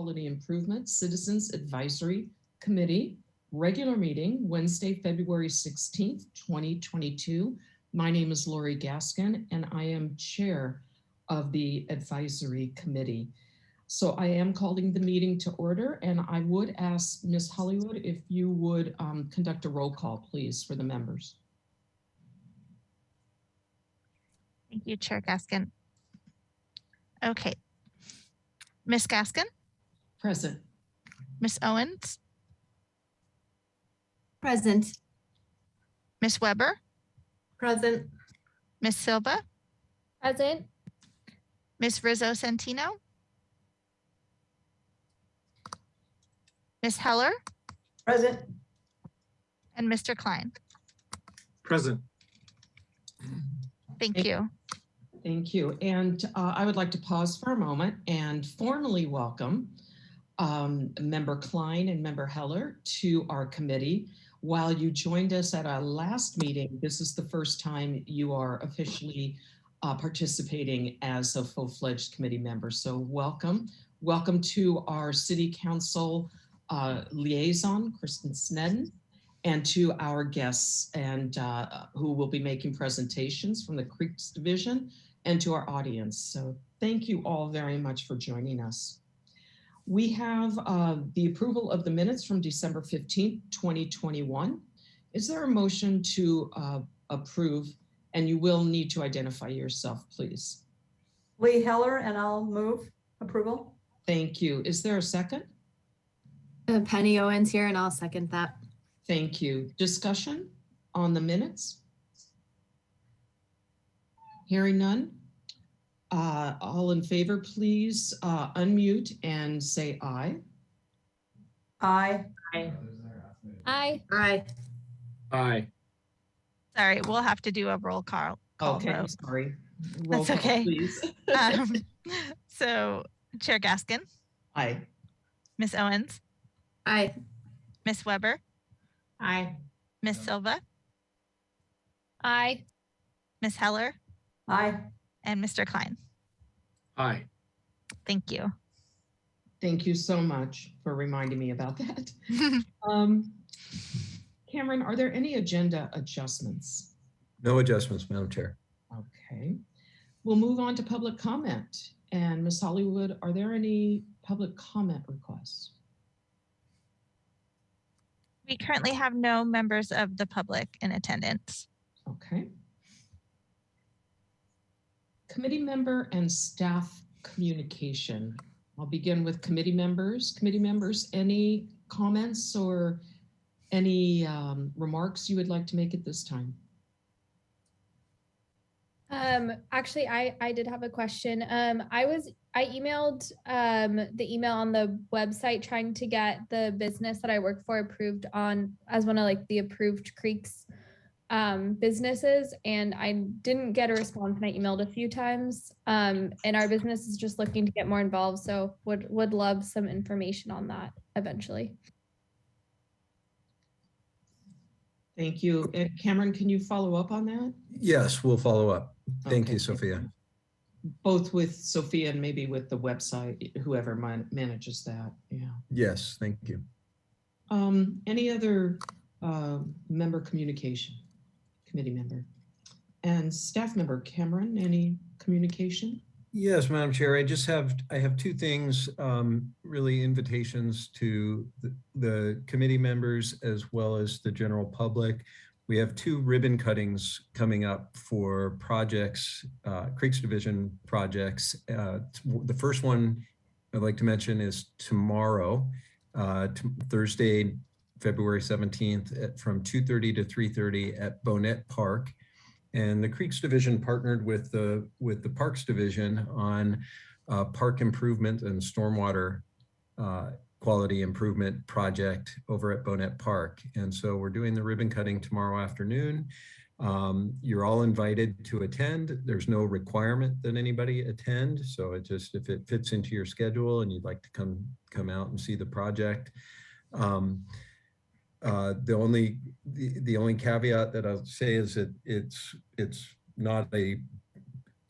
Quality Improvement Citizens Advisory Committee, regular meeting, Wednesday, February 16th, 2022. My name is Lori Gaskin, and I am chair of the advisory committee. So I am calling the meeting to order, and I would ask Ms. Hollywood if you would conduct a roll call, please, for the members. Thank you, Chair Gaskin. Okay. Ms. Gaskin? Present. Ms. Owens? Present. Ms. Weber? Present. Ms. Silva? Present. Ms. Rizzo Santino? Ms. Heller? Present. And Mr. Klein? Present. Thank you. Thank you. And I would like to pause for a moment and formally welcome Member Klein and Member Heller to our committee. While you joined us at our last meeting, this is the first time you are officially participating as a full-fledged committee member. So welcome. Welcome to our City Council liaison, Kristen Snedden, and to our guests and who will be making presentations from the Creeks Division, and to our audience. So thank you all very much for joining us. We have the approval of the minutes from December 15th, 2021. Is there a motion to approve? And you will need to identify yourself, please. Lee Heller, and I'll move approval. Thank you. Is there a second? Penny Owens here, and I'll second that. Thank you. Discussion on the minutes? Hearing none. All in favor, please unmute and say aye. Aye. Aye. Aye. Aye. Aye. Sorry, we'll have to do a roll call Okay, I'm vote. sorry. Roll That's call, okay. please. So Chair Gaskin, Aye. Ms. Owens, Aye. Ms. Weber, Aye. Ms. Silva, Aye. Ms. Heller, Aye. and Mr. Klein. Aye. Thank you. Thank you so much for reminding me about that. Cameron, are there any agenda adjustments? No adjustments, Madam Chair. Okay. We'll move on to public comment. And Ms. Hollywood, are there any public comment requests? We currently have no members of the public in attendance. Okay. Committee member and staff communication. I'll begin with committee members. Committee members, any comments or any remarks you would like to make at this time? Actually, I did have a question. I emailed the email on the website trying to get the business that I work for approved on as one of like the approved Creeks businesses, and I didn't get a response, and I emailed a few times. And our business is just looking to get more involved, so would love some information on that eventually. Thank you. And Cameron, can you follow up on that? Yes, we'll follow up. Thank Okay. you, Sophia. Both with Sophia and maybe with the website, whoever manages that. Yeah. Yes, thank you. Any other member communication, committee member? And staff member, Cameron, any communication? Yes, Madam Chair, I have two things, really invitations to the committee members as well as the general public. We have two ribbon cuttings coming up for projects, Creeks Division projects. The first one I'd like to mention is tomorrow, Thursday, February 17th from 2:30 to 3:30 at Bonnet Park. And the Creeks Division partnered with the Parks Division on park improvement and stormwater quality improvement project over at Bonnet Park. And so we're doing the ribbon cutting tomorrow afternoon. You're all invited to attend. There's no requirement that anybody attend. So it just, if it fits into your schedule and you'd like to come out and see the project. The only caveat that I'll say is that it's not a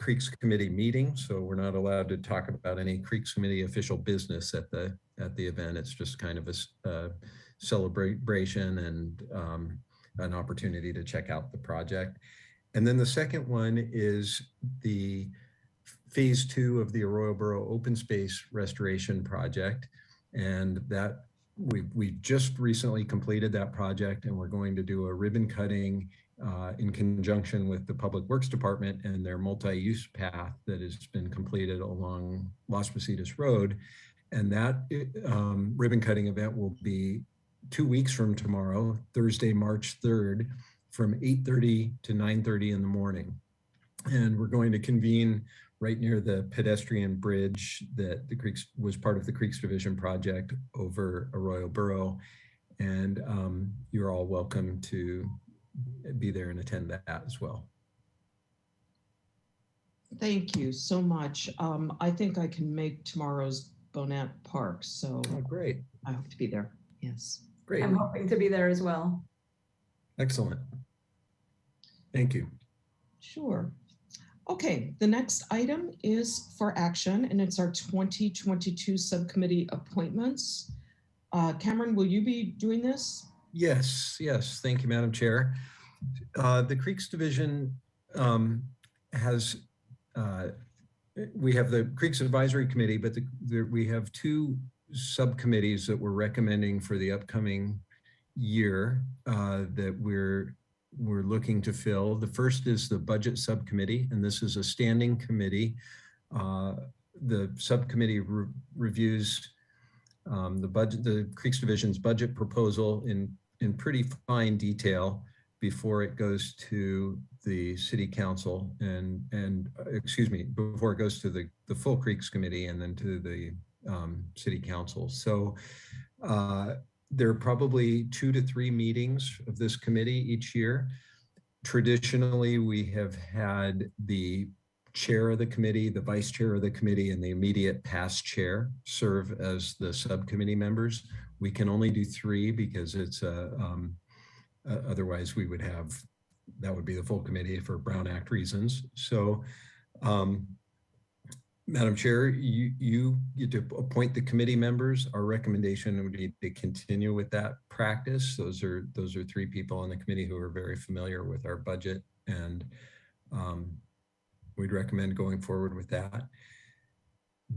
Creeks Committee meeting, so we're not allowed to talk about any Creeks Committee official business at the at the event. It's just kind of a celebration and an opportunity to check out the project. And then the second one is the phase 2 of the Arroyo Burrow Open Space Restoration Project. And that we just recently completed that project, and we're going to do a ribbon cutting in conjunction with the Public Works Department and their multi-use path that has been completed along Las Positas Road. And that ribbon cutting event will be 2 weeks from tomorrow, Thursday, March 3rd, from 8:30 to 9:30 in the morning. And we're going to convene right near the pedestrian bridge that was part of the Creeks Division project over Arroyo Burrow. And you're all welcome to be there and attend that as well. Thank you so much. I think I can make tomorrow's Bonet Park, so Oh, great. I hope to be there. Yes. Great. I'm hoping to be there as well. Excellent. Thank you. Sure. Okay, the next item is for action, and it's our 2022 subcommittee appointments. Cameron, will you be doing this? Yes. Thank you, Madam Chair. The Creeks Division has, we have the Creeks Advisory Committee, but we have two subcommittees that we're recommending for the upcoming year that we're looking to fill. The first is the Budget Subcommittee, and this is a standing committee. The subcommittee reviews the Creeks Division's budget proposal in pretty fine detail before it goes to the City Council and excuse me, before it goes to the full Creeks Committee and then to the City Council. So there are probably 2 to 3 meetings of this committee each year. Traditionally, we have had the chair of the committee, the vice chair of the committee, and the immediate past chair serve as the subcommittee members. We can only do 3 because it's otherwise we would have, that would be the full committee for Brown Act reasons. So Madam Chair, you get to appoint the committee members. Our recommendation would be to continue with that practice. Those are 3 people on the committee who are very familiar with our budget, and we'd recommend going forward with that.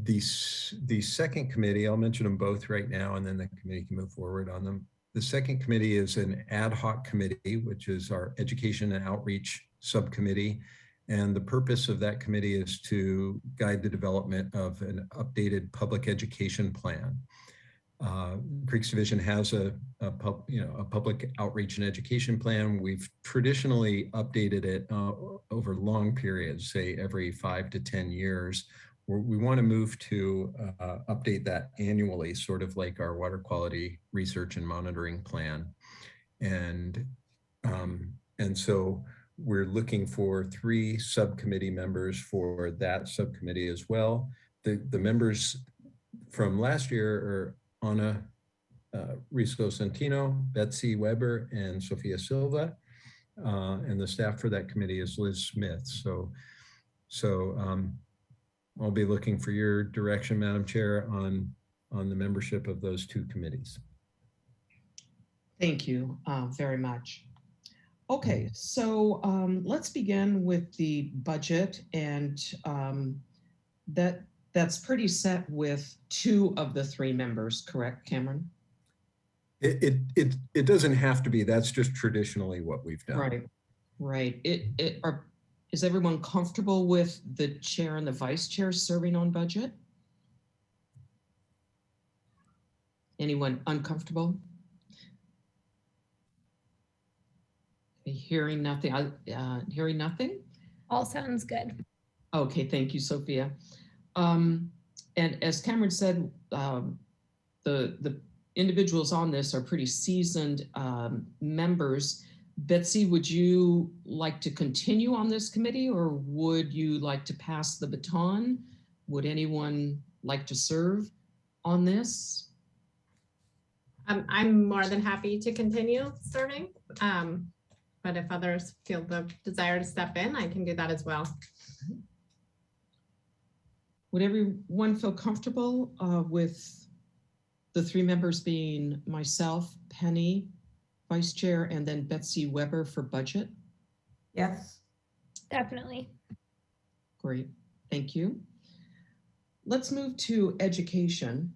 The second committee, I'll mention them both right now, and then the committee can move forward on them. The second committee is an ad hoc committee, which is our Education and Outreach Subcommittee. And the purpose of that committee is to guide the development of an updated public education plan. Creeks Division has a public outreach and education plan. We've traditionally updated it over long periods, say every 5 to 10 years. We want to move to update that annually, sort of like our water quality research and monitoring plan. And so we're looking for 3 subcommittee members for that subcommittee as well. The members from last year are Ana Risco Santino, Betsy Weber, and Sophia Silva. And the staff for that committee is Liz Smith. So I'll be looking for your direction, Madam Chair, on the membership of those 2 committees. Thank you very much. Okay, so let's begin with the budget, and that's pretty set with 2 of the 3 members, correct, Cameron? It doesn't have to be. That's just traditionally what we've done. Right. Is everyone comfortable with the chair and the vice chair serving on budget? Anyone uncomfortable? Hearing nothing. Hearing nothing? All sounds good. Okay, thank you, Sophia. And as Cameron said, the individuals on this are pretty seasoned members. Betsy, would you like to continue on this committee, or would you like to pass the baton? Would anyone like to serve on this? I'm more than happy to continue serving. But if others feel the desire to step in, I can do that as well. Would everyone feel comfortable with The three members being myself, Penny, Vice Chair, and then Betsy Weber for budget. Yes. Definitely. Great, thank you. Let's move to education.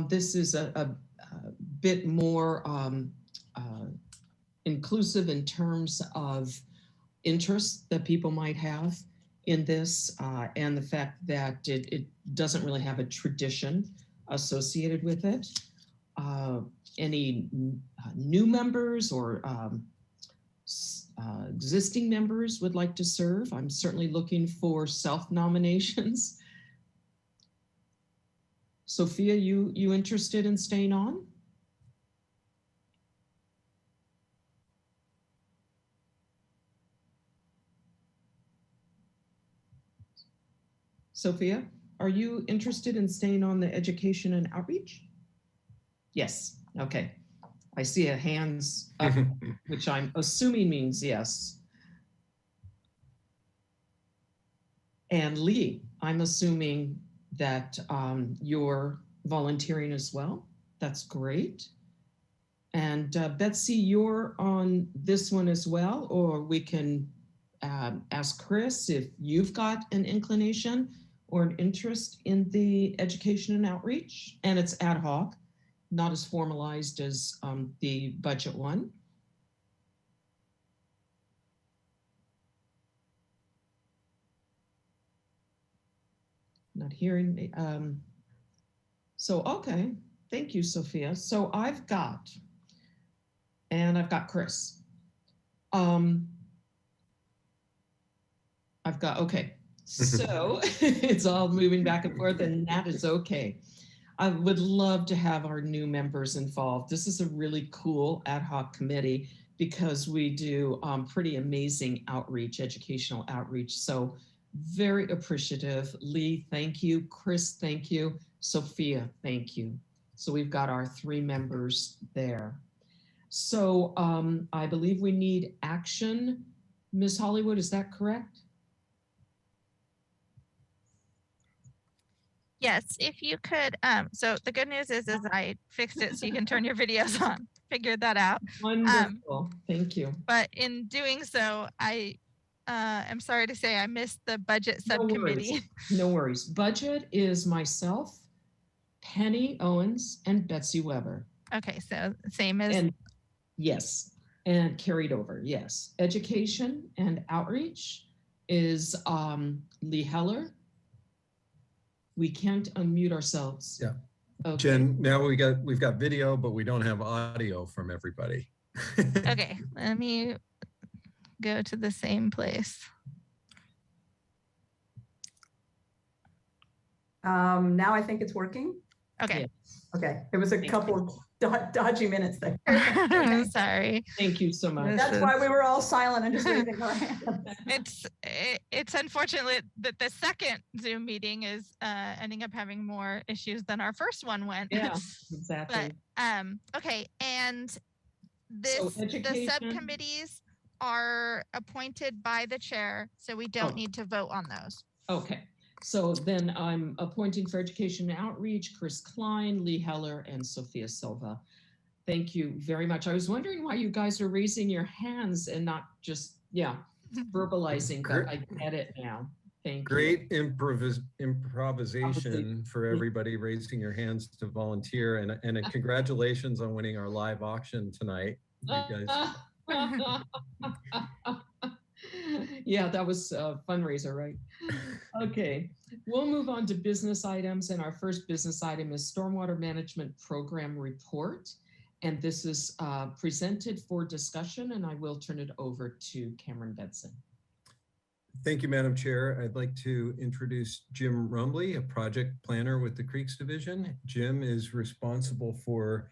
This is a bit more inclusive in terms of interests that people might have in this and the fact that it doesn't really have a tradition associated with it. Any new members or existing members would like to serve? I'm certainly looking for self-nominations. Sophia, you interested in staying on? Sophia, are you interested in staying on the education and outreach? Yes, okay. I see a hands up, which I'm assuming means yes. And Lee, I'm assuming that you're volunteering as well. That's great. And Betsy, you're on this one as well, or we can ask Chris if you've got an inclination or an interest in the education and outreach, and it's ad hoc, not as formalized as the budget one. Not hearing me. So, okay, thank you, Sophia. So I've got Chris. I've got, okay. So it's all moving back and forth, and that is okay. I would love to have our new members involved. This is a really cool ad hoc committee because we do pretty amazing outreach, educational outreach. So very appreciative. Lee, thank you. Chris, thank you. Sophia, thank you. So we've got our three members there. So I believe we need action. Ms. Hollywood, is that correct? Yes, if you could, so the good news is I fixed it so you can turn your videos on. Figured that out. Wonderful, thank you. But in doing so, I am sorry to say I missed the budget subcommittee. No worries. Budget is myself, Penny Owens, and Betsy Weber. Okay, so same as. And yes, and carried over, yes. Education and outreach is Lee Heller. We can't unmute ourselves. Yeah. Okay. Jen, now we've got video, but we don't have audio from everybody. Okay, let me go to the same place. Now I think it's working. Okay. Okay, it was a couple of dodgy minutes there. I'm sorry. Thank you so much. That's why we were all silent and just waving our hands. It's unfortunate that the second Zoom meeting is ending up having more issues than our first one went. Yeah, exactly. But okay, and the subcommittees are appointed by the chair, so we don't need to vote on those. Okay. So then I'm appointing for education and outreach, Chris Klein, Lee Heller, and Sophia Silva. Thank you very much. I was wondering why you guys are raising your hands and not just, verbalizing, but I get it now. Thank you. Great improvisation for everybody raising your hands to volunteer, and congratulations on winning our live auction tonight. You guys. Yeah, that was a fundraiser, right? Okay, we'll move on to business items. And our first business item is Stormwater Management Program Report. And this is presented for discussion, and I will turn it over to Cameron Bedson. Thank you, Madam Chair. I'd like to introduce Jim Rumbley, a project planner with the Creeks Division. Jim is responsible for,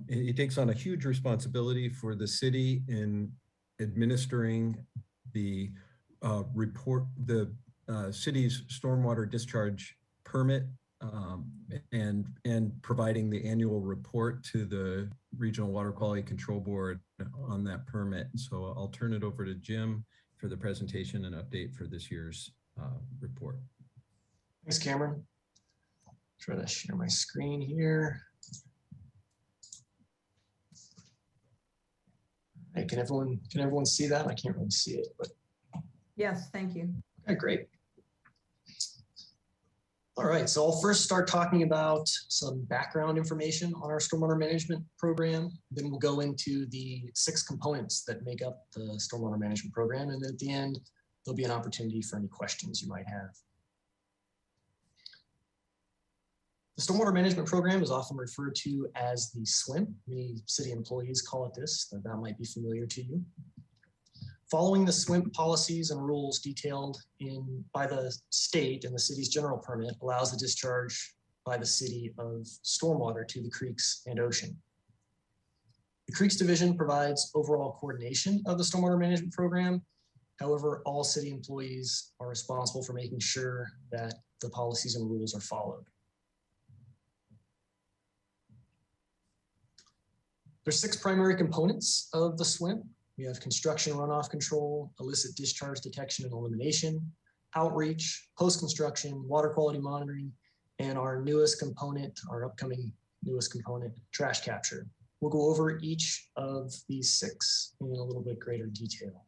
he takes on a huge responsibility for the city in administering the city's stormwater discharge permit and providing the annual report to the Regional Water Quality Control Board on that permit. So I'll turn it over to Jim for the presentation and update for this year's report. Thanks, Cameron. Try to share my screen here. Hey, can everyone see that? I can't really see it, but Yes, thank you. okay, great. All right, so I'll first start talking about some background information on our stormwater management program. Then we'll go into the 6 components that make up the stormwater management program. And then at the end, there'll be an opportunity for any questions you might have. The stormwater management program is often referred to as the SWIMP. Many city employees call it this, so that might be familiar to you. Following the SWIMP policies and rules detailed by the state and the city's general permit allows the discharge by the city of stormwater to the creeks and ocean. The Creeks Division provides overall coordination of the stormwater management program. However, all city employees are responsible for making sure that the policies and rules are followed. There's 6 primary components of the SWIMP. We have construction runoff control, illicit discharge detection and elimination, outreach, post-construction, water quality monitoring, and our newest component, our upcoming newest component, trash capture. We'll go over each of these 6 in a little bit greater detail.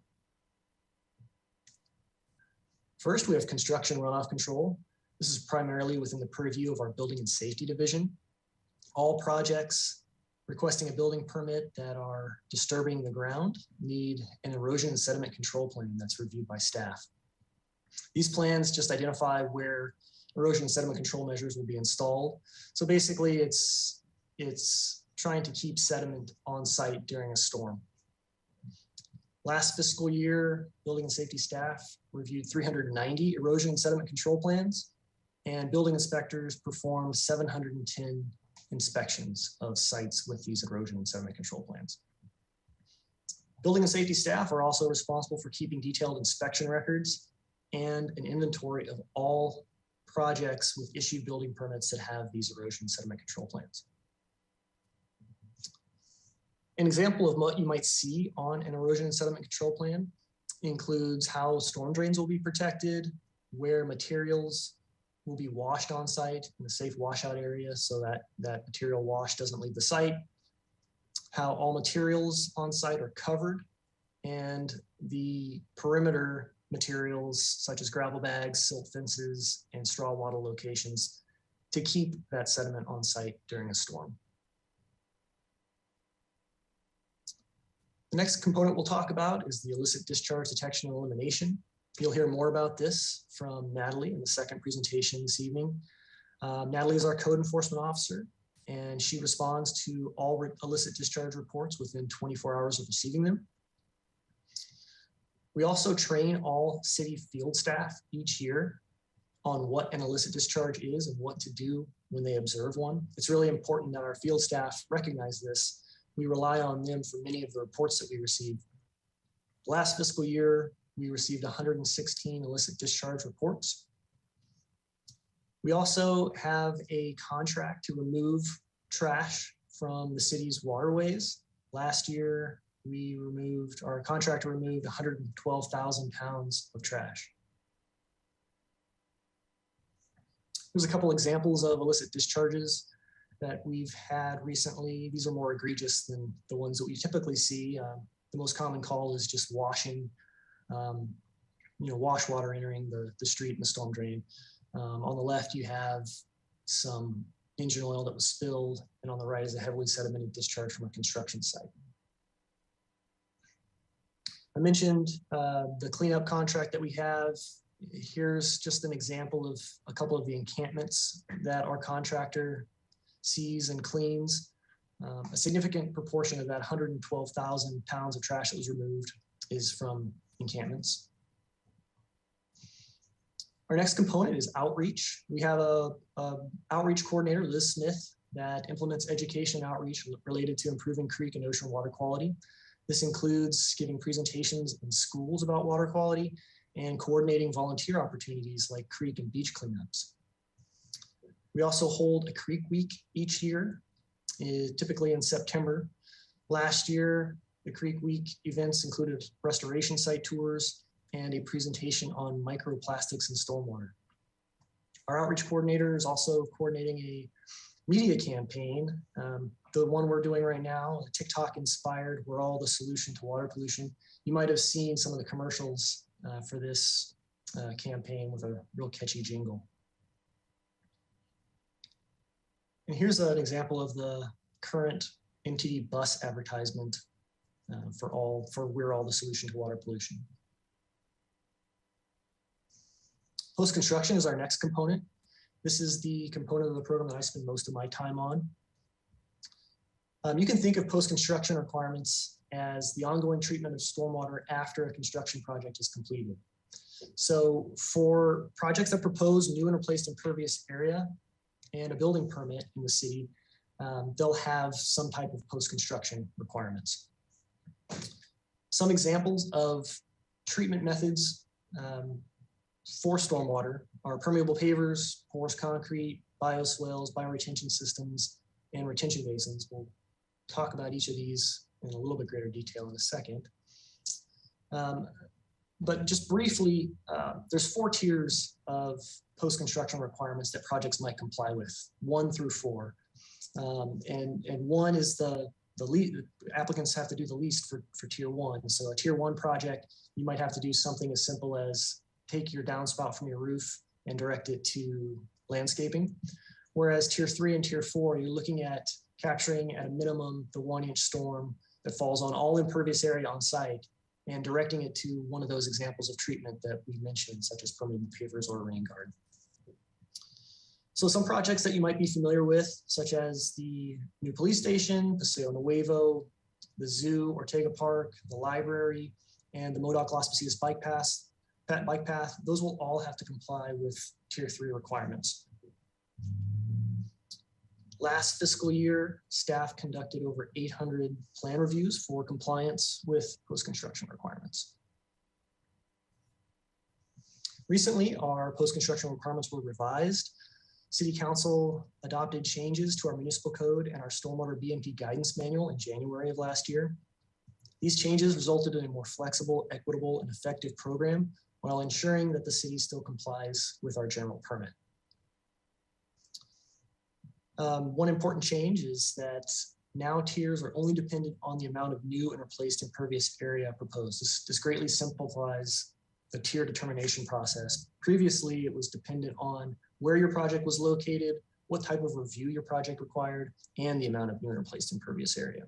First, we have construction runoff control. This is primarily within the purview of our Building and Safety Division. All projects requesting a building permit that are disturbing the ground need an erosion and sediment control plan that's reviewed by staff. These plans just identify where erosion and sediment control measures will be installed. So basically it's trying to keep sediment on site during a storm. Last fiscal year, building and safety staff reviewed 390 erosion and sediment control plans, and building inspectors performed 710 inspections of sites with these erosion and sediment control plans. Building and safety staff are also responsible for keeping detailed inspection records and an inventory of all projects with issued building permits that have these erosion and sediment control plans. An example of what you might see on an erosion and sediment control plan includes how storm drains will be protected, where materials will be washed on site in a safe washout area so that that material wash doesn't leave the site, how all materials on site are covered, and the perimeter materials such as gravel bags, silt fences, and straw wattle locations to keep that sediment on site during a storm. The next component we'll talk about is the illicit discharge detection and elimination. You'll hear more about this from Natalie in the second presentation this evening. Natalie is our code enforcement officer, and she responds to all illicit discharge reports within 24 hours of receiving them. We also train all city field staff each year on what an illicit discharge is and what to do when they observe one. It's really important that our field staff recognize this. We rely on them for many of the reports that we receive. Last fiscal year, we received 116 illicit discharge reports. We also have a contract to remove trash from the city's waterways. Last year, our contractor removed 112,000 pounds of trash. Here's a couple examples of illicit discharges that we've had recently. These are more egregious than the ones that we typically see. The most common call is just washing, wash water entering the street and the storm drain. On the left, you have some engine oil that was spilled, and on the right is a heavily sedimented discharge from a construction site. I mentioned the cleanup contract that we have. Here's just an example of a couple of the encampments that our contractor sees and cleans. A significant proportion of that 112,000 pounds of trash that was removed is from encampments. Our next component is outreach. We have a outreach coordinator, Liz Smith, that implements education outreach related to improving creek and ocean water quality. This includes giving presentations in schools about water quality and coordinating volunteer opportunities like creek and beach cleanups. We also hold a Creek Week each year, typically in September. Last year, the Creek Week events included restoration site tours and a presentation on microplastics in stormwater. Our outreach coordinator is also coordinating a media campaign, the one we're doing right now, TikTok inspired, we're all the solution to water pollution. You might have seen some of the commercials for this campaign with a real catchy jingle. And here's an example of the current MTD bus advertisement for we're all the solution to water pollution. Post-construction is our next component. This is the component of the program that I spend most of my time on. You can think of post-construction requirements as the ongoing treatment of stormwater after a construction project is completed. So for projects that propose new and replaced impervious area and a building permit in the city, they'll have some type of post-construction requirements. Some examples of treatment methods for stormwater are permeable pavers, porous concrete, bioswales, bioretention systems, and retention basins. We'll talk about each of these in a little bit greater detail in a second. But just briefly, there's 4 tiers of post-construction requirements that projects might comply with, 1 through 4. And 1 is the least, applicants have to do the least for tier 1. So a tier 1 project, you might have to do something as simple as take your downspout from your roof and direct it to landscaping. Whereas tier 3 and tier 4, you're looking at capturing at a minimum the 1-inch storm that falls on all impervious area on site and directing it to one of those examples of treatment that we mentioned, such as permeable pavers or rain guard. So some projects that you might be familiar with, such as the new police station, Paseo Nuevo, the zoo, Ortega Park, the library, and the MoDOT Las Positas bike path, those will all have to comply with tier 3 requirements. Last fiscal year, staff conducted over 800 plan reviews for compliance with post-construction requirements. Recently, our post-construction requirements were revised. City Council adopted changes to our municipal code and our stormwater BMP guidance manual in January of last year. These changes resulted in a more flexible, equitable, and effective program while ensuring that the city still complies with our general permit. One important change is that now tiers are only dependent on the amount of new and replaced impervious area proposed. This greatly simplifies the tier determination process. Previously, it was dependent on where your project was located, what type of review your project required, and the amount of new and replaced impervious area.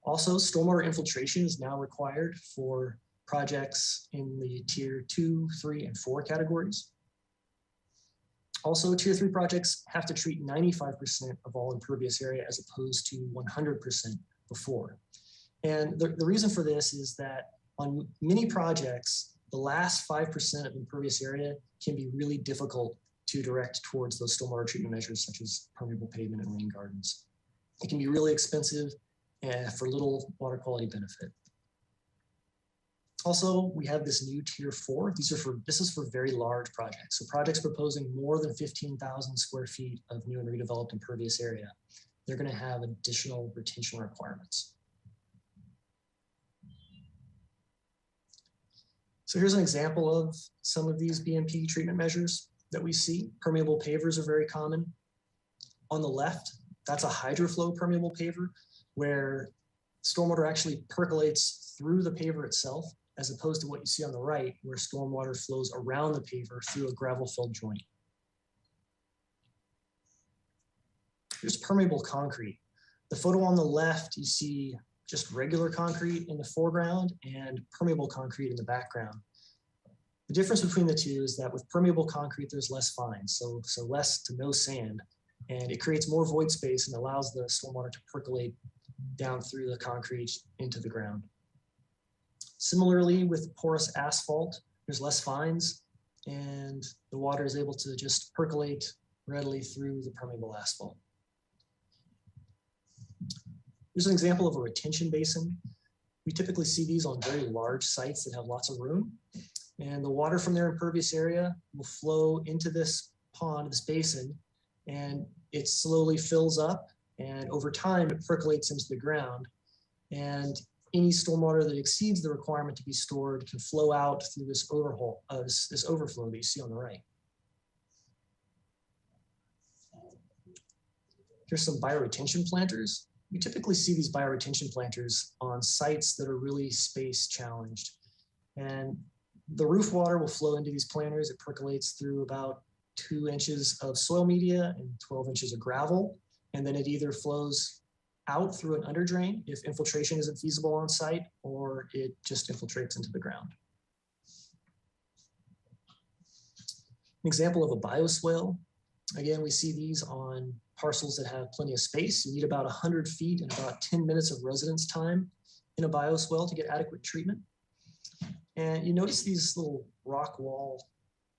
Also, stormwater infiltration is now required for projects in the tier 2, 3, and 4 categories. Also, tier 3 projects have to treat 95% of all impervious area as opposed to 100% before. And the reason for this is that on many projects, the last 5% of impervious area can be really difficult to direct towards those stormwater treatment measures, such as permeable pavement and rain gardens. It can be really expensive for little water quality benefit. Also, we have this new tier 4. This is for very large projects. So projects proposing more than 15,000 square feet of new and redeveloped impervious area. They're going to have additional retention requirements. So here's an example of some of these BMP treatment measures that we see. Permeable pavers are very common. On the left, that's a hydroflow permeable paver where stormwater actually percolates through the paver itself, as opposed to what you see on the right, where stormwater flows around the paver through a gravel-filled joint. Here's permeable concrete. The photo on the left, you see just regular concrete in the foreground and permeable concrete in the background. The difference between the two is that with permeable concrete, there's less fines, so less to no sand, and it creates more void space and allows the stormwater to percolate down through the concrete into the ground. Similarly, with porous asphalt, there's less fines and the water is able to just percolate readily through the permeable asphalt. Here's an example of a retention basin. We typically see these on very large sites that have lots of room, and the water from their impervious area will flow into this pond, this basin, and it slowly fills up, and over time it percolates into the ground, and any stormwater that exceeds the requirement to be stored can flow out through this overflow that you see on the right. Here's some bioretention planters. We typically see these bioretention planters on sites that are really space challenged. And the roof water will flow into these planters. It percolates through about 2 inches of soil media and 12 inches of gravel. And then it either flows out through an under drain if infiltration isn't feasible on site, or it just infiltrates into the ground. An example of a bioswale. Again, we see these on parcels that have plenty of space. You need about 100 feet and about 10 minutes of residence time in a bioswale to get adequate treatment. And you notice these little rock wall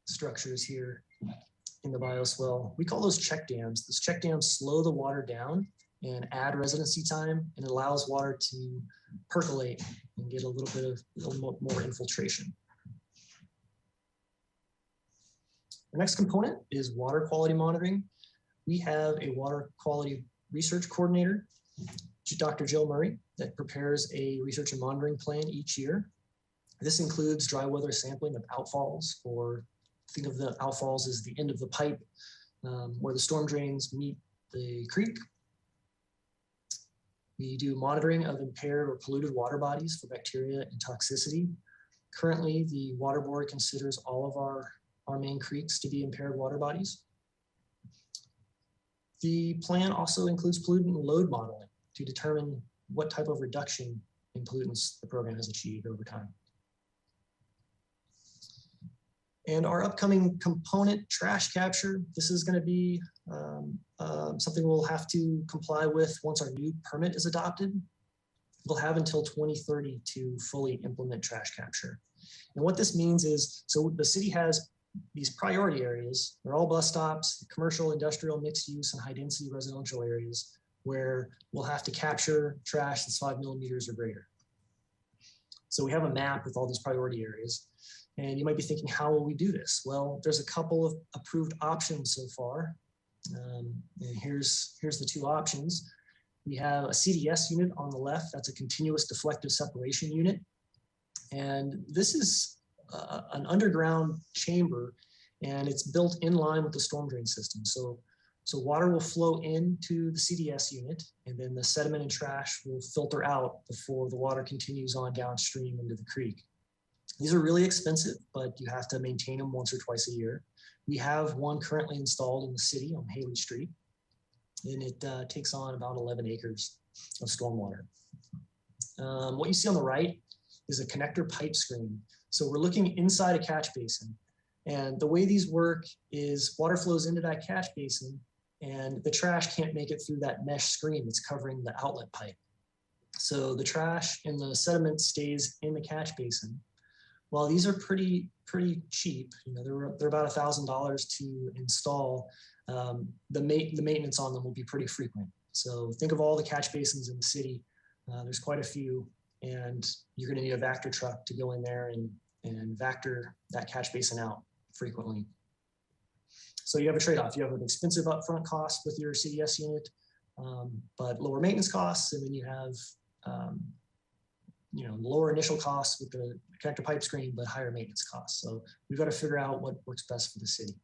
structures here in the bioswale. We call those check dams. Those check dams slow the water down and add residency time, and it allows water to percolate and get a little more infiltration. The next component is water quality monitoring. We have a water quality research coordinator, Dr. Jill Murray, that prepares a research and monitoring plan each year. This includes dry weather sampling of outfalls, or think of the outfalls as the end of the pipe where the storm drains meet the creek. We do monitoring of impaired or polluted water bodies for bacteria and toxicity. Currently, the Water Board considers all of our main creeks to be impaired water bodies. The plan also includes pollutant load modeling to determine what type of reduction in pollutants the program has achieved over time. And our upcoming component, trash capture, this is going to be something we'll have to comply with once our new permit is adopted. We'll have until 2030 to fully implement trash capture. And what this means is, so the city has these priority areas. They're all bus stops, commercial, industrial, mixed use, and high density residential areas where we'll have to capture trash that's 5 millimeters or greater. So we have a map with all these priority areas. And you might be thinking, how will we do this? Well, there's a couple of approved options so far. And here's the 2 options. We have a CDS unit on the left. That's a continuous deflective separation unit. And this is an underground chamber, and it's built in line with the storm drain system. So water will flow into the CDS unit, and then the sediment and trash will filter out before the water continues on downstream into the creek. These are really expensive, but you have to maintain them once or twice a year. We have one currently installed in the city on Haley Street, and it takes on about 11 acres of stormwater. What you see on the right is a connector pipe screen. So we're looking inside a catch basin, and the way these work is water flows into that catch basin, and the trash can't make it through that mesh screen that's covering the outlet pipe. So the trash and the sediment stays in the catch basin. While these are pretty cheap, you know, they're about $1,000 to install. The maintenance on them will be pretty frequent. So think of all the catch basins in the city. There's quite a few, and you're going to need a Vactor truck to go in there and Vactor that catch basin out frequently. So you have a trade-off. You have an expensive upfront cost with your CDS unit, but lower maintenance costs, and then you have lower initial costs with the connector pipe screen, but higher maintenance costs. So we've got to figure out what works best for the city.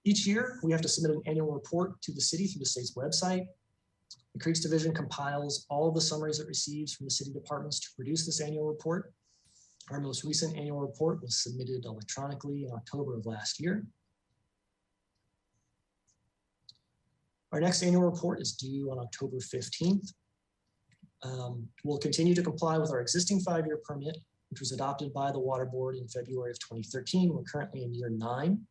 Each year, we have to submit an annual report to the city through the state's website. The Creeks Division compiles all of the summaries it receives from the city departments to produce this annual report. Our most recent annual report was submitted electronically in October of last year. Our next annual report is due on October 15th. We'll continue to comply with our existing 5-year permit, which was adopted by the Water Board in February of 2013. We're currently in year 9.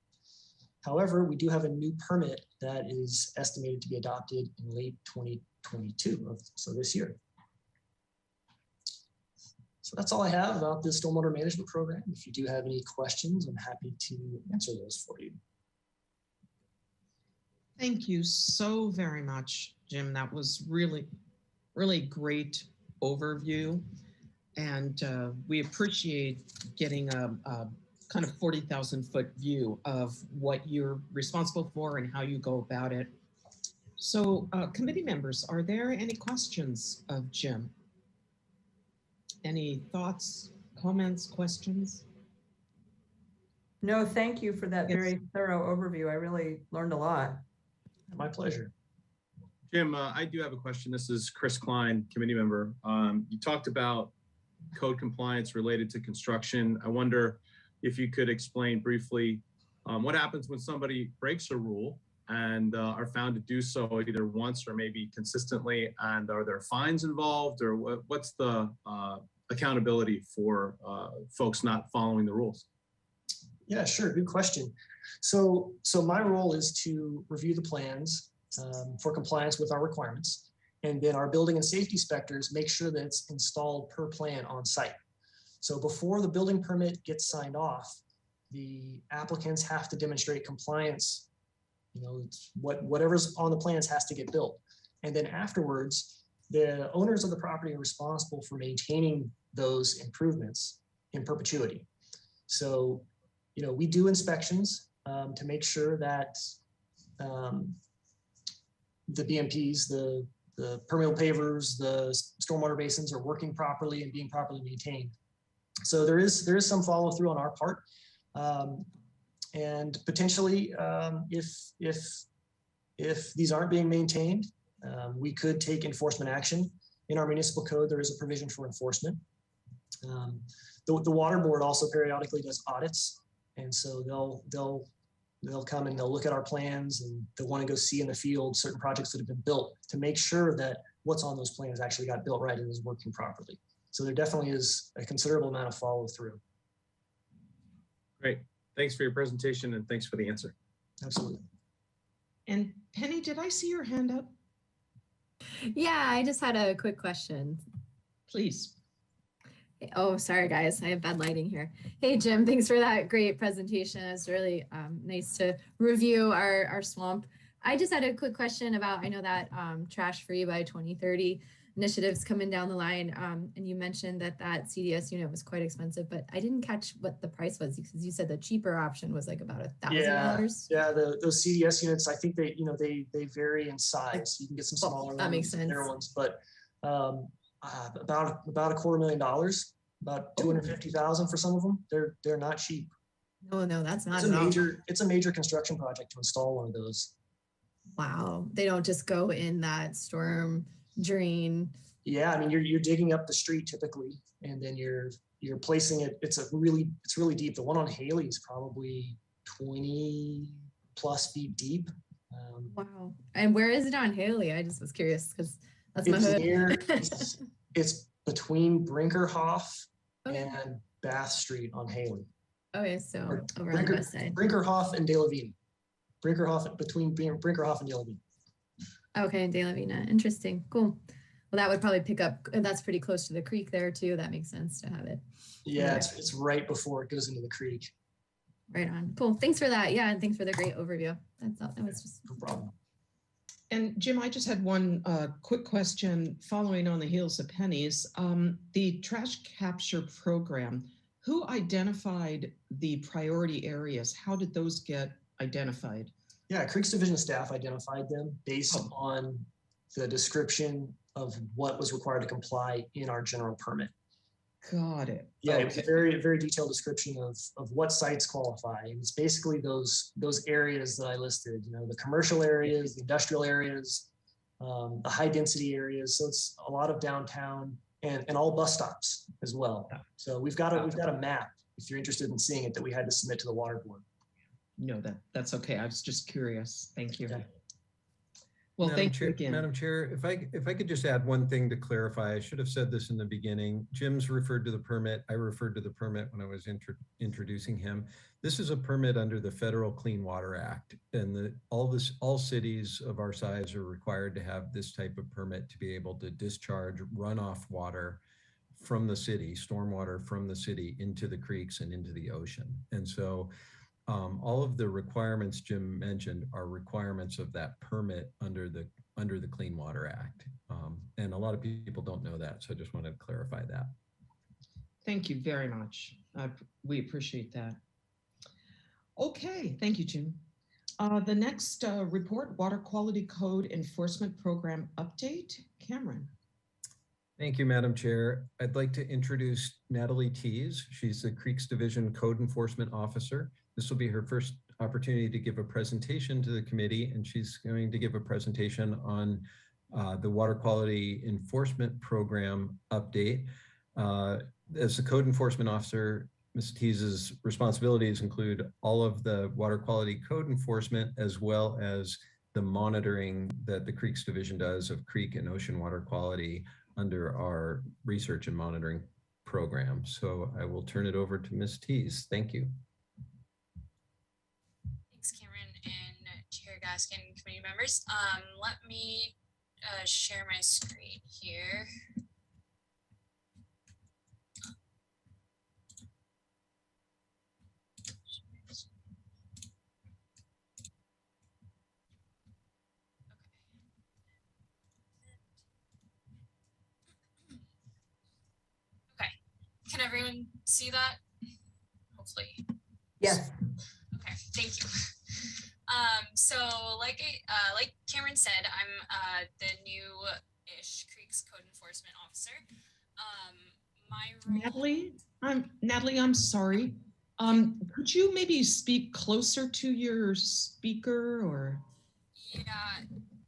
However, we do have a new permit that is estimated to be adopted in late 2022, so this year. So that's all I have about the stormwater management program. If you do have any questions, I'm happy to answer those for you. Thank you so very much, Jim. That was really great overview. And we appreciate getting a kind of 40,000 foot view of what you're responsible for and how you go about it. So committee members, are there any questions of Jim? Any thoughts, comments, questions? No, thank you for that very thorough overview. I really learned a lot. My pleasure. Jim, I do have a question. This is Chris Klein, committee member. You talked about code compliance related to construction. I wonder if you could explain briefly what happens when somebody breaks a rule and are found to do so either once or maybe consistently, and are there fines involved, or what's the accountability for folks not following the rules? Yeah, sure. Good question. So my role is to review the plans for compliance with our requirements. And then our building and safety inspectors make sure that it's installed per plan on site. So before the building permit gets signed off, the applicants have to demonstrate compliance. You know, whatever's on the plans has to get built. And then afterwards, the owners of the property are responsible for maintaining those improvements in perpetuity. So, you know, we do inspections to make sure that the BMPs, the permeable pavers, the stormwater basins are working properly and being properly maintained. So there is some follow through on our part. And potentially, if these aren't being maintained, we could take enforcement action. In our municipal code, there is a provision for enforcement. The water board also periodically does audits, and so they'll come and they'll look at our plans, and they'll want to go see in the field certain projects that have been built to make sure that what's on those plans actually got built right and is working properly. So there definitely is a considerable amount of follow through. Great. Thanks for your presentation and thanks for the answer. Absolutely. And Penny, did I see your hand up? Yeah, I just had a quick question. Please. Oh, sorry, guys. I have bad lighting here. Hey, Jim, thanks for that great presentation. It's really nice to review our swamp. I just had a quick question about, I know that trash free by 2030 initiatives coming down the line. And you mentioned that CDS unit was quite expensive, but I didn't catch what the price was because you said the cheaper option was like about $1,000. Yeah, those CDS units, I think they vary in size. You can get some smaller ones, makes sense. bigger ones, but about $250,000, about 250,000 for some of them. They're not cheap. No, that's not. It's a major construction project to install one of those. Wow, they don't just go in that storm drain. Yeah, I mean you're digging up the street typically, and then you're placing it. It's really deep. The one on Haley is probably 20 plus feet deep. Wow. And where is it on Haley? I just was curious because that's my hood. It's between Brinkerhoff and Bath Street on Haley. Okay, so over on the west side. Brinkerhoff and De La Vina. Between Brinkerhoff and De La Vina. Okay, De La Vina. Interesting. Cool. Well, that would probably pick up, and that's pretty close to the creek there too. That makes sense to have it. Yeah, it's right before it goes into the creek. Right on. Cool. Thanks for that. Yeah, and thanks for the great overview. That was just no problem. And Jim, I just had one quick question following on the heels of Penny's. The trash capture program, who identified the priority areas? How did those get identified? Yeah, Creeks Division staff identified them based on the description of what was required to comply in our general permit. Got it. Yeah, okay. It was a very, very detailed description of what sites qualify. And it's basically those areas that I listed, the commercial areas, the industrial areas, the high density areas. So it's a lot of downtown and all bus stops as well. So we've got a map, if you're interested in seeing it, that we had to submit to the water board. No, that's okay. I was just curious. Thank you. Okay. Well, thank you again. Madam Chair, if I could just add one thing to clarify, I should have said this in the beginning. Jim's referred to the permit. I referred to the permit when I was introducing him. This is a permit under the Federal Clean Water Act, and all cities of our size are required to have this type of permit to be able to discharge runoff water from the city, stormwater from the city into the creeks and into the ocean. And so all of the requirements Jim mentioned are requirements of that permit under the Clean Water Act. And a lot of people don't know that, so I just wanted to clarify that. Thank you very much. We appreciate that. Okay, thank you, Jim. The next report, Water Quality Code Enforcement Program Update. Cameron. Thank you, Madam Chair. I'd like to introduce Natalie Tees. She's the Creeks Division Code Enforcement Officer. This will be her first opportunity to give a presentation to the committee, and she's going to give a presentation on the Water Quality Enforcement Program update. As the code enforcement officer, Ms. Teese's responsibilities include all of the water quality code enforcement, as well as the monitoring that the Creeks Division does of creek and ocean water quality under our research and monitoring program. So I will turn it over to Ms. Teese. Thank you. Thanks, Cameron and Chair Gaskin, committee members. Let me share my screen here. Okay, can everyone see that? Hopefully. Yes. Okay, thank you. So like Cameron said, I'm the new-ish Creeks Code Enforcement Officer. My role... Natalie, I'm sorry. Could you maybe speak closer to your speaker or? Yeah.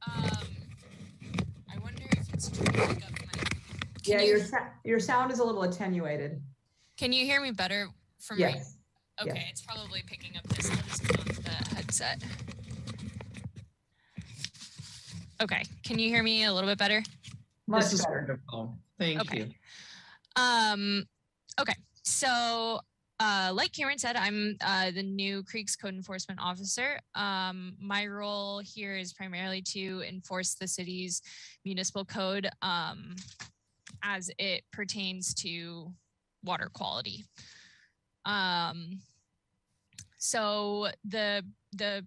I wonder if it's trying to pick up my... Yeah, your sound is a little attenuated. Can you hear me better from yes. Okay, yes. It's probably picking up this. I'll just put on the headset. Okay, can you hear me a little bit better? Much this is better. wonderful. Thank you. Okay, so like Cameron said, I'm the new Creeks Code Enforcement Officer. My role here is primarily to enforce the city's municipal code as it pertains to water quality. So the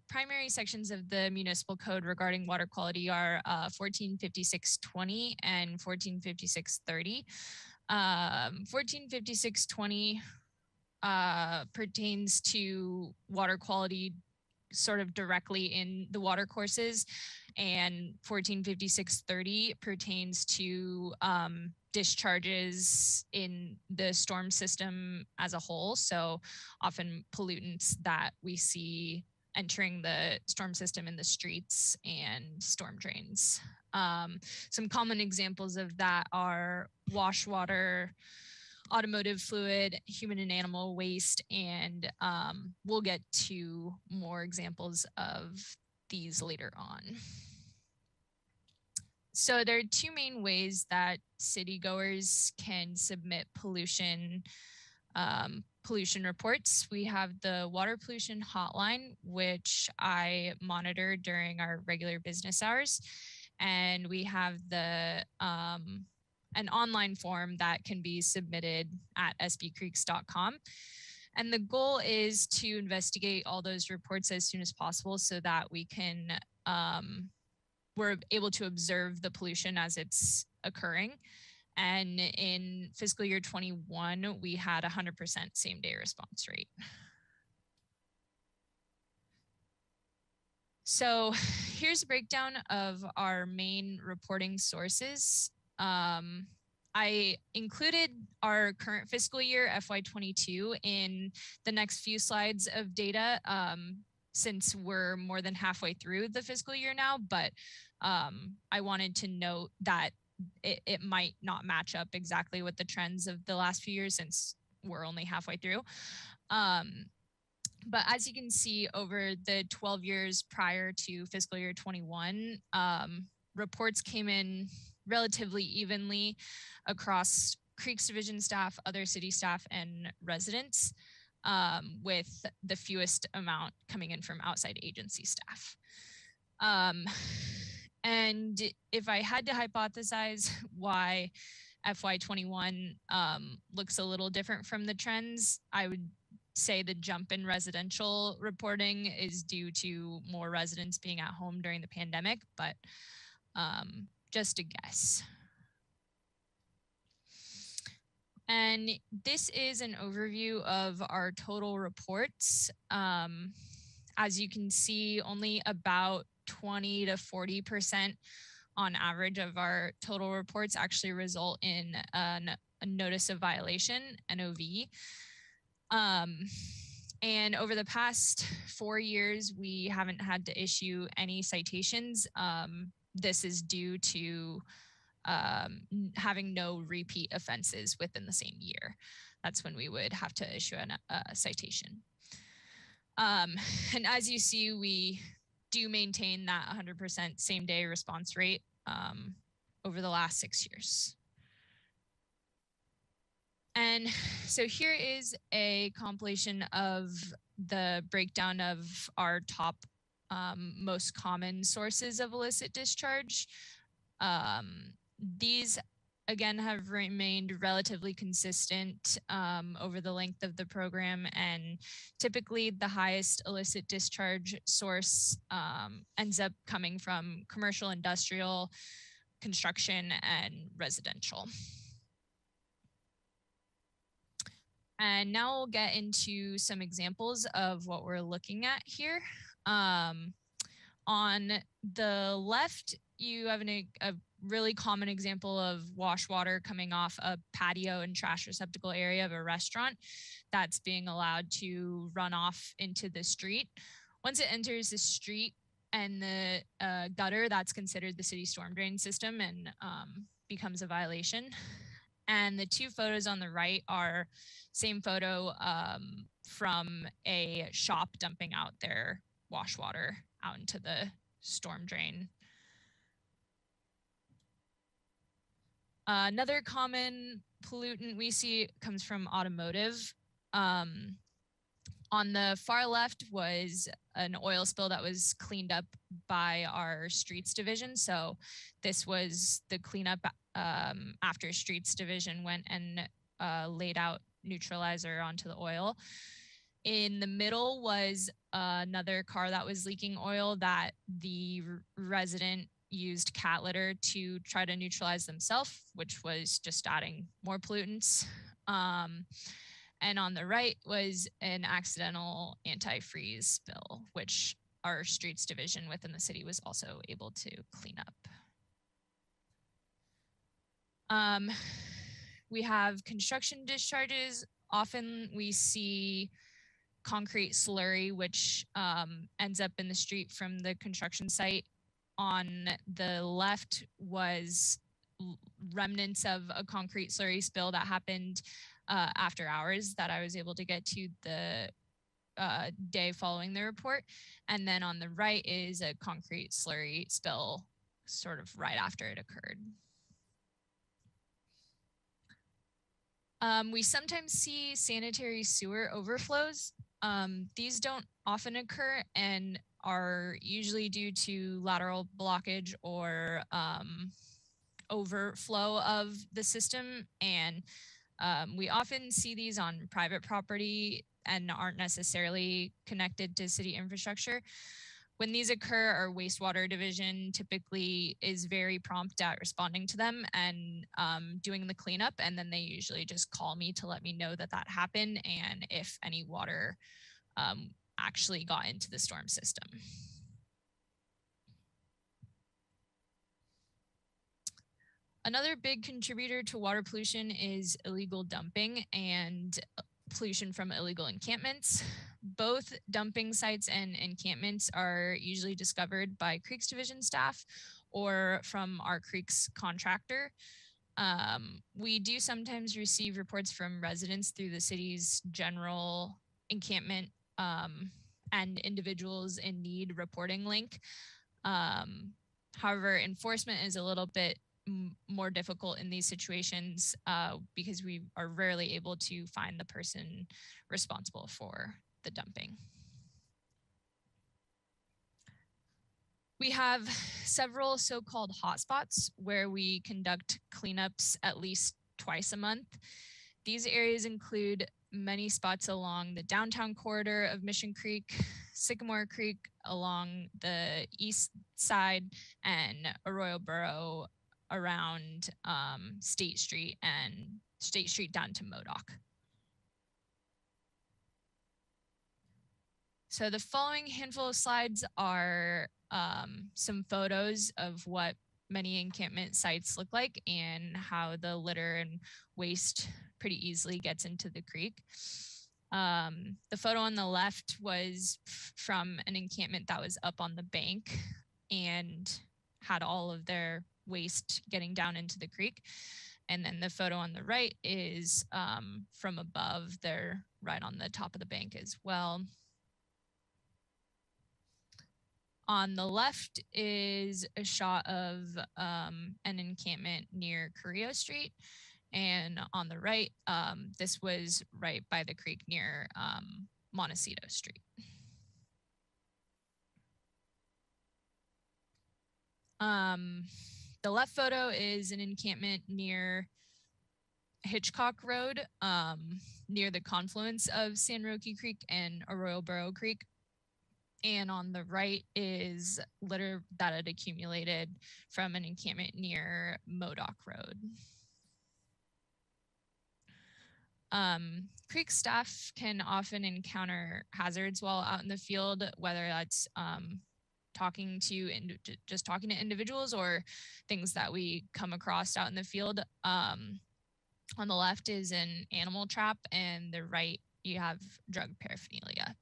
primary sections of the municipal code regarding water quality are 145620 and 145630. 145620 pertains to water quality sort of directly in the water courses, and 145630 pertains to discharges in the storm system as a whole. So often pollutants that we see entering the storm system in the streets and storm drains. Some common examples of that are wash water, automotive fluid, human and animal waste, and we'll get to more examples of these later on. So there are two main ways that city goers can submit pollution reports. We have the water pollution hotline, which I monitor during our regular business hours. And we have the an online form that can be submitted at sbcreeks.com. And the goal is to investigate all those reports as soon as possible so that we can, we're able to observe the pollution as it's occurring. And in fiscal year 21, we had 100% same day response rate. So here's a breakdown of our main reporting sources. I included our current fiscal year, FY22, in the next few slides of data since we're more than halfway through the fiscal year now, but I wanted to note that it might not match up exactly with the trends of the last few years since we're only halfway through. But as you can see, over the 12 years prior to fiscal year 21, reports came in relatively evenly across Creeks Division staff, other city staff, and residents, with the fewest amount coming in from outside agency staff. And if I had to hypothesize why FY21 looks a little different from the trends, I would say the jump in residential reporting is due to more residents being at home during the pandemic, but just a guess. And this is an overview of our total reports. As you can see, only about 20 to 40% on average of our total reports actually result in a notice of violation, NOV. And over the past 4 years, we haven't had to issue any citations. This is due to having no repeat offenses within the same year. That's when we would have to issue a citation. And as you see, we do maintain that 100% same day response rate over the last 6 years. And so here is a compilation of the breakdown of our top most common sources of illicit discharge. These, again, have remained relatively consistent over the length of the program, and typically the highest illicit discharge source ends up coming from commercial, industrial, construction, and residential. And now we'll get into some examples of what we're looking at here. On the left, you have a really common example of wash water coming off a patio and trash receptacle area of a restaurant that's being allowed to run off into the street. Once it enters the street and the gutter, that's considered the city storm drain system and becomes a violation. And the two photos on the right are same photo from a shop dumping out their wash water out into the storm drain. Another common pollutant we see comes from automotive. On the far left was an oil spill that was cleaned up by our streets division. So this was the cleanup after streets division went and laid out neutralizer onto the oil. In the middle was another car that was leaking oil that the resident used cat litter to try to neutralize themselves, which was just adding more pollutants. And on the right was an accidental antifreeze spill, which our streets division within the city was also able to clean up. We have construction discharges. Often we see concrete slurry, which ends up in the street from the construction site. On the left was remnants of a concrete slurry spill that happened after hours that I was able to get to the day following the report. And then on the right is a concrete slurry spill sort of right after it occurred. We sometimes see sanitary sewer overflows. These don't often occur and are usually due to lateral blockage or overflow of the system. And we often see these on private property and aren't necessarily connected to city infrastructure. When these occur, our wastewater division typically is very prompt at responding to them and doing the cleanup. And then they usually just call me to let me know that that happened and if any water actually got into the storm system. Another big contributor to water pollution is illegal dumping and pollution from illegal encampments. Both dumping sites and encampments are usually discovered by Creeks Division staff or from our Creeks contractor. We do sometimes receive reports from residents through the city's general encampment and individuals in need reporting link. However, enforcement is a little bit more difficult in these situations because we are rarely able to find the person responsible for the dumping. We have several so-called hotspots where we conduct cleanups at least twice a month. These areas include many spots along the downtown corridor of Mission Creek, Sycamore Creek along the east side, and Arroyo Burrow around State Street and State Street down to Modoc. So the following handful of slides are some photos of what many encampment sites look like and how the litter and waste pretty easily gets into the creek. The photo on the left was from an encampment that was up on the bank and had all of their waste getting down into the creek. And then the photo on the right is from above. They're right on the top of the bank as well. On the left is a shot of an encampment near Carrillo Street. And on the right, this was right by the creek near Montecito Street. The left photo is an encampment near Hitchcock Road, near the confluence of San Roque Creek and Arroyo Burro Creek. And on the right is litter that had accumulated from an encampment near Modoc Road. Creek staff can often encounter hazards while out in the field, whether that's just talking to individuals or things that we come across out in the field. On the left is an animal trap, and the right you have drug paraphernalia.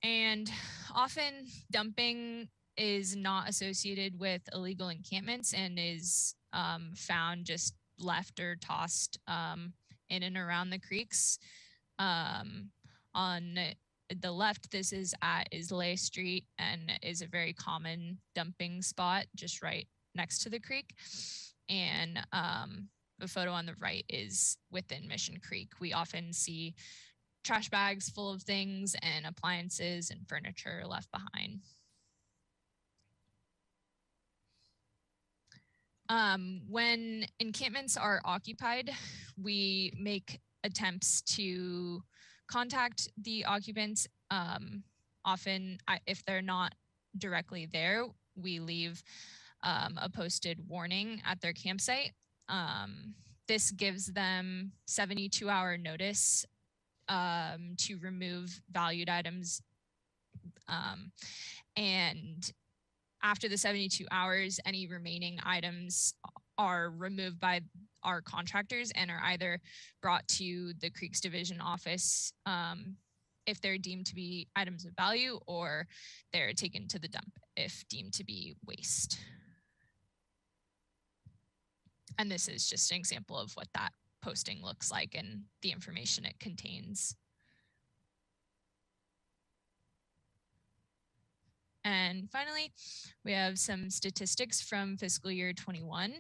And often dumping is not associated with illegal encampments and is found just left or tossed in and around the creeks. On the left, this is at Islay Street and is a very common dumping spot just right next to the creek. And the photo on the right is within Mission Creek. We often see trash bags full of things and appliances and furniture left behind. When encampments are occupied, we make attempts to contact the occupants. Often, if they're not directly there, we leave a posted warning at their campsite. This gives them 72-hour notice to remove valued items. And after the 72 hours, any remaining items are removed by our contractors and are either brought to the Creeks Division office if they're deemed to be items of value, or they're taken to the dump if deemed to be waste. And this is just an example of what that posting looks like and the information it contains. And finally, we have some statistics from fiscal year 21.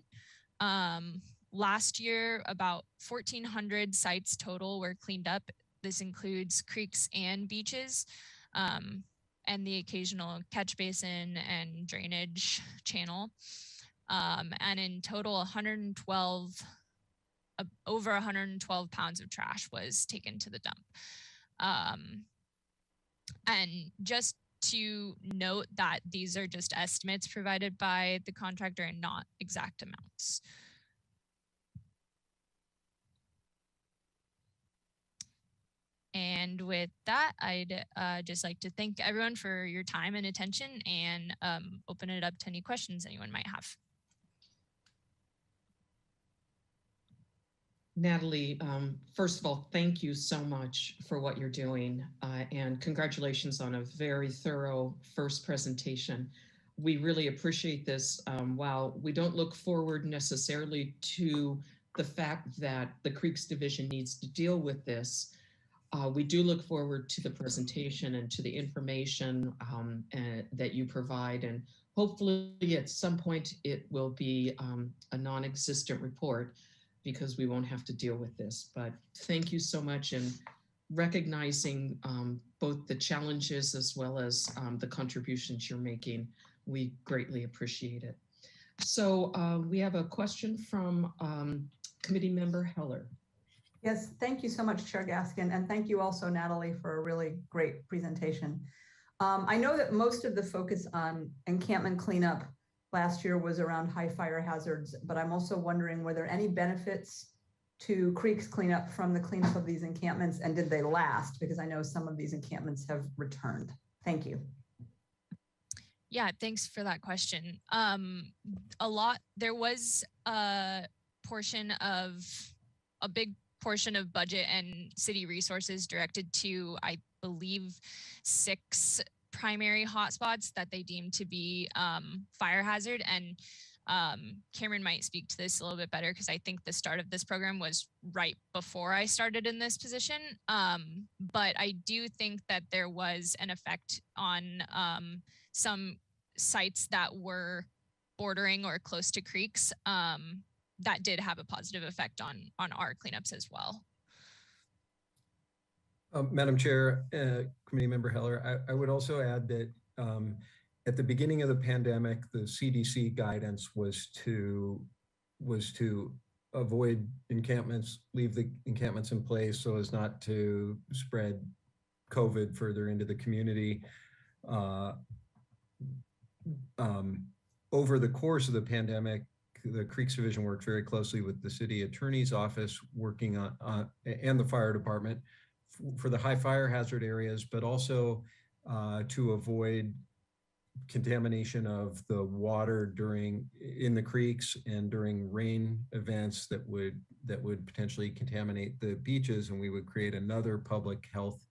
Last year, about 1,400 sites total were cleaned up. This includes creeks and beaches, and the occasional catch basin and drainage channel. And in total, over 112 pounds of trash was taken to the dump. And just to note that these are just estimates provided by the contractor and not exact amounts. And with that, I'd just like to thank everyone for your time and attention, and open it up to any questions anyone might have. Natalie, first of all, thank you so much for what you're doing, and congratulations on a very thorough first presentation. We really appreciate this. While we don't look forward necessarily to the fact that the Creeks Division needs to deal with this, we do look forward to the presentation and to the information that you provide, and hopefully at some point it will be a non-existent report, because we won't have to deal with this. But thank you so much in recognizing both the challenges as well as the contributions you're making. We greatly appreciate it. So we have a question from committee member Heller. Yes, thank you so much, Chair Gaskin, and thank you also, Natalie, for a really great presentation. I know that most of the focus on encampment cleanup last year was around high fire hazards, but I'm also wondering, were there any benefits to Creeks cleanup from the cleanup of these encampments, and did they last? Because I know some of these encampments have returned. Thank you. Yeah, thanks for that question. There was a portion of a big portion of budget and city resources directed to, I believe, 6 primary hotspots that they deem to be fire hazard. And Cameron might speak to this a little bit better because I think the start of this program was right before I started in this position. But I do think that there was an effect on some sites that were bordering or close to creeks that did have a positive effect on our cleanups as well. Madam Chair, Committee Member Heller, I would also add that at the beginning of the pandemic, the CDC guidance was to avoid encampments, leave the encampments in place so as not to spread COVID further into the community. Over the course of the pandemic, the Creeks Division worked very closely with the City Attorney's Office, working on and the fire department for the high fire hazard areas, but also to avoid contamination of the water in the creeks and during rain events that would potentially contaminate the beaches, and we would create another public health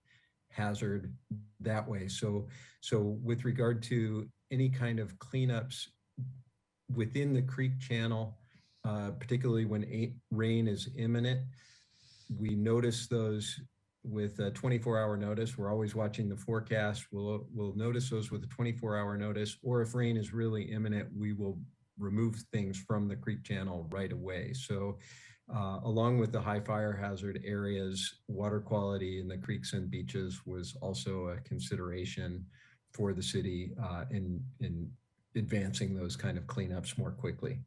hazard that way. So with regard to any kind of cleanups within the creek channel, particularly when rain is imminent, we notice those with a 24-hour notice. We're always watching the forecast. We'll notice those with a 24-hour notice, or if rain is really imminent, we will remove things from the creek channel right away. So along with the high fire hazard areas, water quality in the creeks and beaches was also a consideration for the city in advancing those kind of cleanups more quickly.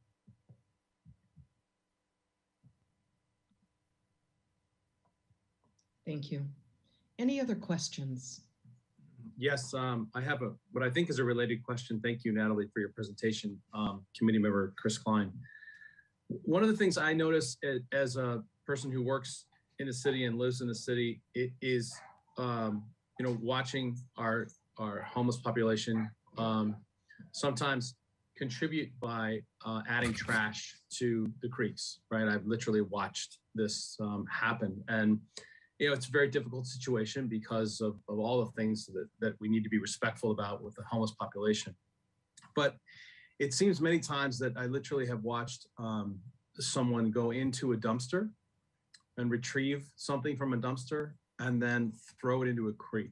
Thank you. Any other questions? Yes, I have what I think is a related question. Thank you, Natalie, for your presentation. Committee member Chris Klein. One of the things I notice as a person who works in the city and lives in the city, it is, watching our homeless population sometimes contribute by adding trash to the creeks, right? I've literally watched this happen. And it's a very difficult situation because of all the things that we need to be respectful about with the homeless population. But it seems many times that I literally have watched someone go into a dumpster and retrieve something from a dumpster and then throw it into a creek.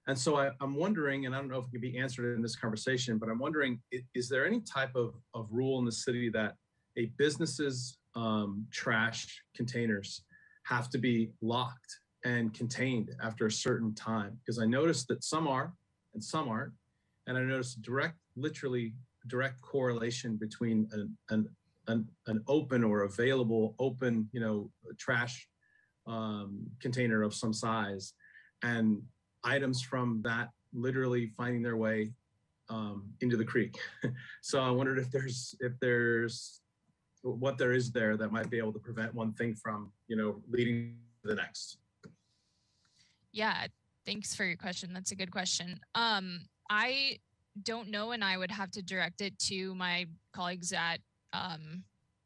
And so I'm wondering, and I don't know if it can be answered in this conversation, but I'm wondering, is there any type of rule in the city that a business's trash containers have to be locked and contained after a certain time? Because I noticed that some are and some aren't. And I noticed literally direct correlation between an open or available open, trash container of some size and items from that literally finding their way into the creek. So I wondered if there's what there is there that might be able to prevent one thing from, leading to the next. Yeah, thanks for your question. That's a good question. I don't know, and I would have to direct it to my colleagues at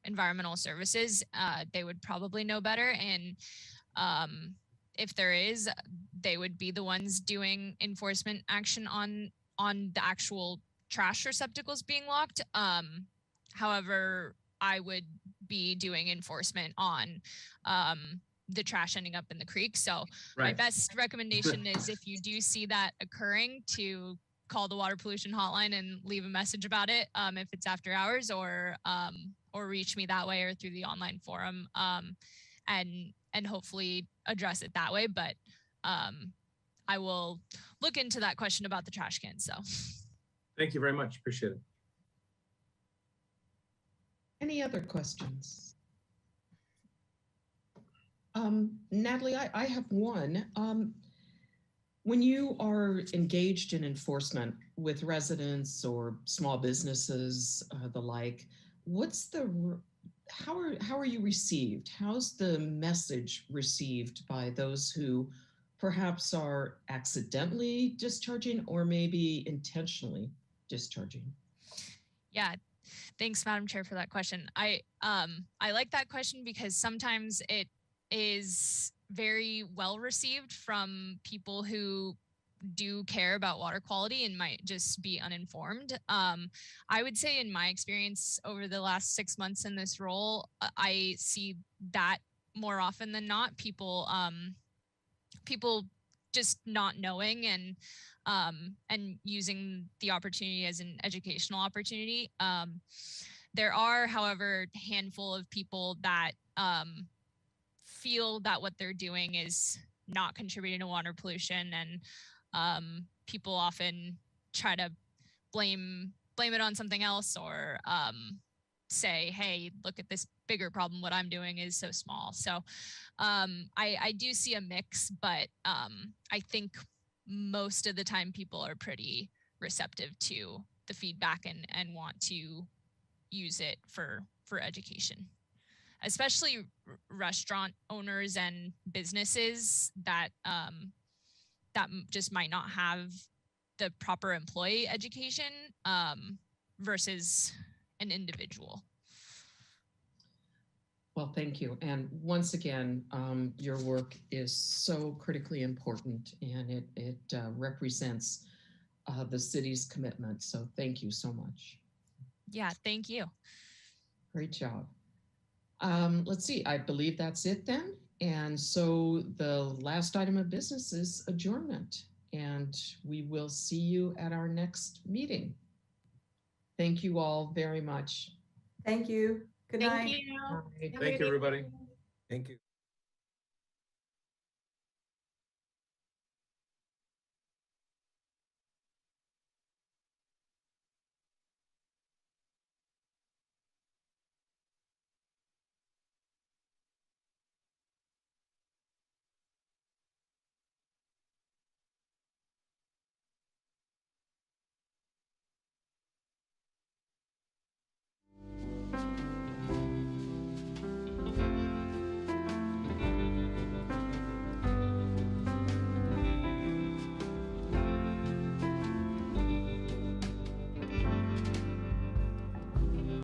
Environmental Services. They would probably know better. And if there is, they would be the ones doing enforcement action on the actual trash receptacles being locked. However, I would be doing enforcement on the trash ending up in the creek. So my best recommendation is, if you do see that occurring, to call the water pollution hotline and leave a message about it, if it's after hours, or reach me that way or through the online forum, and hopefully address it that way. But I will look into that question about the trash cans. So thank you very much. Appreciate it. Any other questions? Natalie, I have one. When you are engaged in enforcement with residents or small businesses, the like, how are you received? How's the message received by those who perhaps are accidentally discharging or maybe intentionally discharging? Yeah, Thanks, Madam Chair, for that question. I like that question because sometimes it is very well received from people who do care about water quality and might just be uninformed. I would say in my experience over the last 6 months in this role, I see that more often than not, people just not knowing and using the opportunity as an educational opportunity. There are, however, a handful of people that feel that what they're doing is not contributing to water pollution, and people often try to blame it on something else, or say, hey, look at this bigger problem. What I'm doing is so small. So I do see a mix, but I think most of the time people are pretty receptive to the feedback and want to use it for education, especially restaurant owners and businesses that that just might not have the proper employee education versus an individual. Well, thank you. And once again, your work is so critically important, and it represents the city's commitment. So thank you so much. Yeah, thank you. Great job. Let's see, I believe that's it then. And so the last item of business is adjournment, and we will see you at our next meeting. Thank you all very much. Thank you. Good night. Thank you. Thank you, everybody. Thank you.